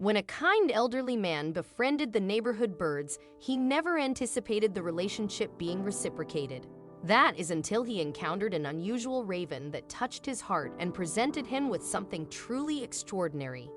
When a kind elderly man befriended the neighborhood birds, he never anticipated the relationship being reciprocated. That is until he encountered an unusual raven that touched his heart and presented him with something truly extraordinary.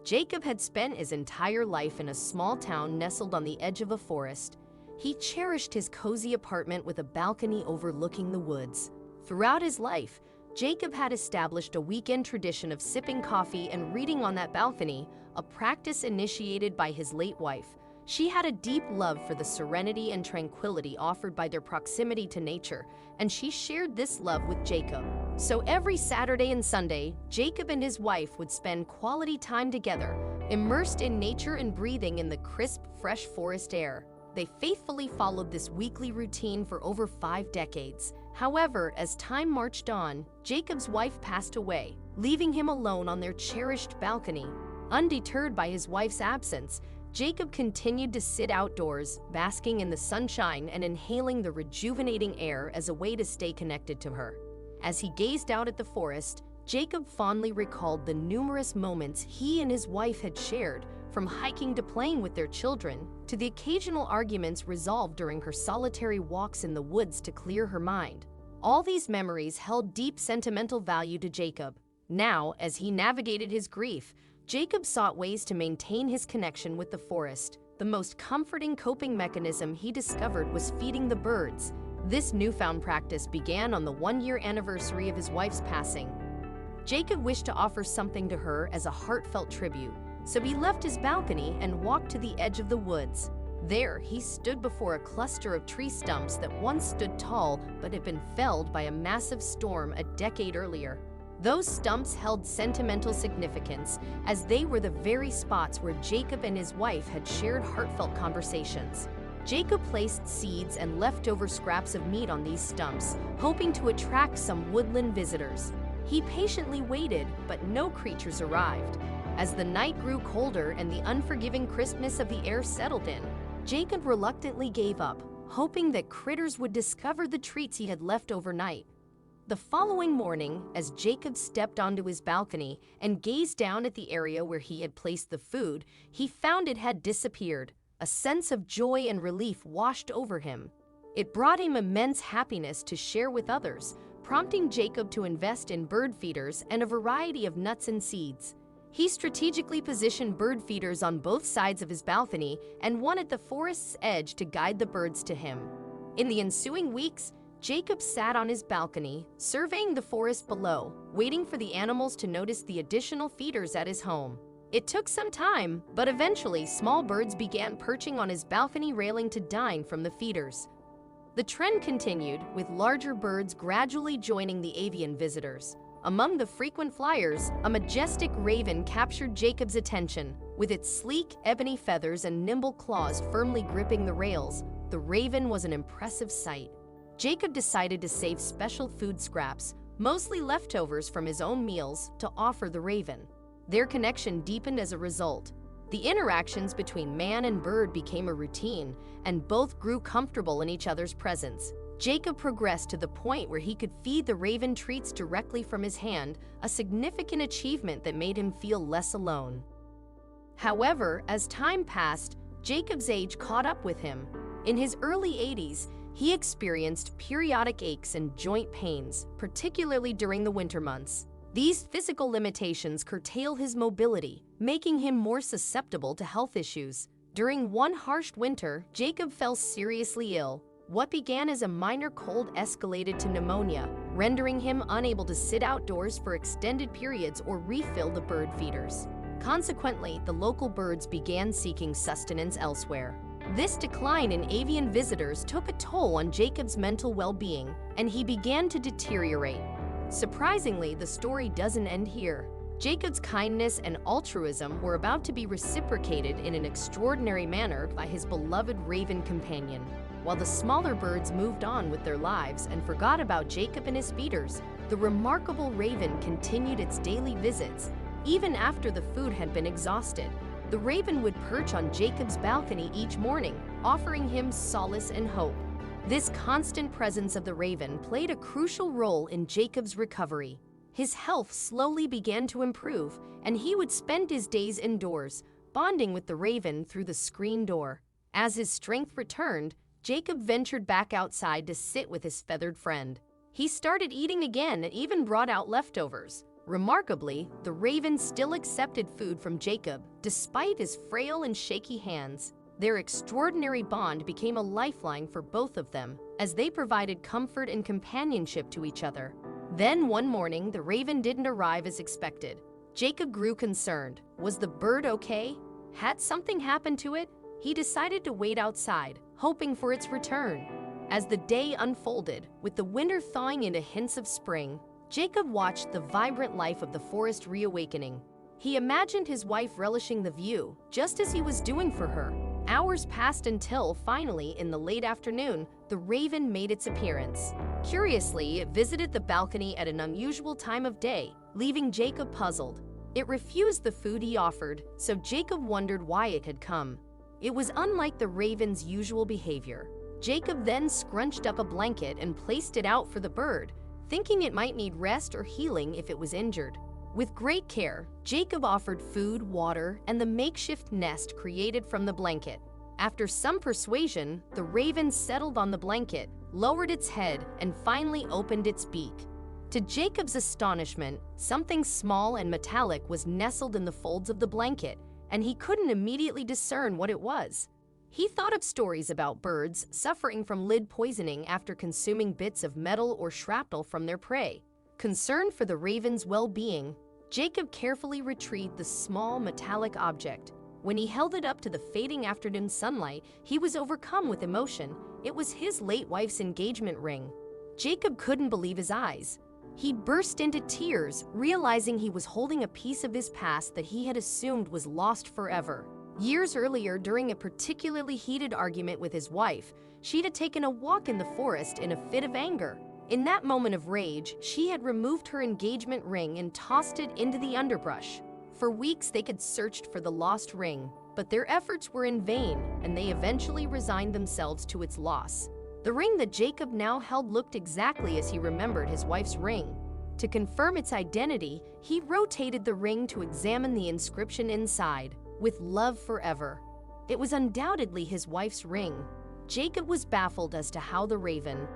Jacob had spent his entire life in a small town nestled on the edge of a forest. He cherished his cozy apartment with a balcony overlooking the woods. Throughout his life, Jacob had established a weekend tradition of sipping coffee and reading on that balcony, a practice initiated by his late wife. She had a deep love for the serenity and tranquility offered by their proximity to nature, and she shared this love with Jacob. So every Saturday and Sunday, Jacob and his wife would spend quality time together, immersed in nature and breathing in the crisp, fresh forest air. They faithfully followed this weekly routine for over 5 decades. However, as time marched on, Jacob's wife passed away, leaving him alone on their cherished balcony. Undeterred by his wife's absence, Jacob continued to sit outdoors, basking in the sunshine and inhaling the rejuvenating air as a way to stay connected to her. As he gazed out at the forest, Jacob fondly recalled the numerous moments he and his wife had shared, from hiking to playing with their children, to the occasional arguments resolved during her solitary walks in the woods to clear her mind. All these memories held deep sentimental value to Jacob. Now, as he navigated his grief, Jacob sought ways to maintain his connection with the forest. The most comforting coping mechanism he discovered was feeding the birds. This newfound practice began on the 1-year anniversary of his wife's passing. Jacob wished to offer something to her as a heartfelt tribute, so he left his balcony and walked to the edge of the woods. There, he stood before a cluster of tree stumps that once stood tall but had been felled by a massive storm a decade earlier. Those stumps held sentimental significance, as they were the very spots where Jacob and his wife had shared heartfelt conversations. Jacob placed seeds and leftover scraps of meat on these stumps, hoping to attract some woodland visitors. He patiently waited, but no creatures arrived. As the night grew colder and the unforgiving crispness of the air settled in, Jacob reluctantly gave up, hoping that critters would discover the treats he had left overnight. The following morning, as Jacob stepped onto his balcony and gazed down at the area where he had placed the food, he found it had disappeared. A sense of joy and relief washed over him. It brought him immense happiness to share with others, prompting Jacob to invest in bird feeders and a variety of nuts and seeds. He strategically positioned bird feeders on both sides of his balcony and one at the forest's edge to guide the birds to him. In the ensuing weeks, Jacob sat on his balcony, surveying the forest below, waiting for the animals to notice the additional feeders at his home. It took some time, but eventually small birds began perching on his balcony railing to dine from the feeders. The trend continued, with larger birds gradually joining the avian visitors. Among the frequent flyers, a majestic raven captured Jacob's attention. With its sleek, ebony feathers and nimble claws firmly gripping the rails, the raven was an impressive sight. Jacob decided to save special food scraps, mostly leftovers from his own meals, to offer the raven. Their connection deepened as a result. The interactions between man and bird became a routine, and both grew comfortable in each other's presence. Jacob progressed to the point where he could feed the raven treats directly from his hand, a significant achievement that made him feel less alone. However, as time passed, Jacob's age caught up with him. In his early 80s, he experienced periodic aches and joint pains, particularly during the winter months. These physical limitations curtail his mobility, making him more susceptible to health issues. During one harsh winter, Jacob fell seriously ill. What began as a minor cold escalated to pneumonia, rendering him unable to sit outdoors for extended periods or refill the bird feeders. Consequently, the local birds began seeking sustenance elsewhere. This decline in avian visitors took a toll on Jacob's mental well-being, and he began to deteriorate. Surprisingly, the story doesn't end here. Jacob's kindness and altruism were about to be reciprocated in an extraordinary manner by his beloved raven companion. While the smaller birds moved on with their lives and forgot about Jacob and his feeders, the remarkable raven continued its daily visits, even after the food had been exhausted. The raven would perch on Jacob's balcony each morning, offering him solace and hope. This constant presence of the raven played a crucial role in Jacob's recovery. His health slowly began to improve, and he would spend his days indoors, bonding with the raven through the screen door. As his strength returned, Jacob ventured back outside to sit with his feathered friend. He started eating again and even brought out leftovers. Remarkably, the raven still accepted food from Jacob, despite his frail and shaky hands. Their extraordinary bond became a lifeline for both of them, as they provided comfort and companionship to each other. Then one morning, the raven didn't arrive as expected. Jacob grew concerned. Was the bird okay? Had something happened to it? He decided to wait outside, hoping for its return. As the day unfolded, with the winter thawing into hints of spring, Jacob watched the vibrant life of the forest reawakening. He imagined his wife relishing the view, just as he was doing for her. Hours passed until, finally, in the late afternoon, the raven made its appearance. Curiously, it visited the balcony at an unusual time of day, leaving Jacob puzzled. It refused the food he offered, so Jacob wondered why it had come. It was unlike the raven's usual behavior. Jacob then scrunched up a blanket and placed it out for the bird, thinking it might need rest or healing if it was injured. With great care, Jacob offered food, water, and the makeshift nest created from the blanket. After some persuasion, the raven settled on the blanket, lowered its head, and finally opened its beak. To Jacob's astonishment, something small and metallic was nestled in the folds of the blanket, and he couldn't immediately discern what it was. He thought of stories about birds suffering from lead poisoning after consuming bits of metal or shrapnel from their prey. Concerned for the raven's well-being, Jacob carefully retrieved the small metallic object. When he held it up to the fading afternoon sunlight, he was overcome with emotion. It was his late wife's engagement ring. Jacob couldn't believe his eyes. He burst into tears, realizing he was holding a piece of his past that he had assumed was lost forever. Years earlier, during a particularly heated argument with his wife, she'd had taken a walk in the forest in a fit of anger. In that moment of rage, she had removed her engagement ring and tossed it into the underbrush. For weeks, they had searched for the lost ring, but their efforts were in vain, and they eventually resigned themselves to its loss. The ring that Jacob now held looked exactly as he remembered his wife's ring. To confirm its identity, he rotated the ring to examine the inscription inside, "With love forever." It was undoubtedly his wife's ring. Jacob was baffled as to how the raven,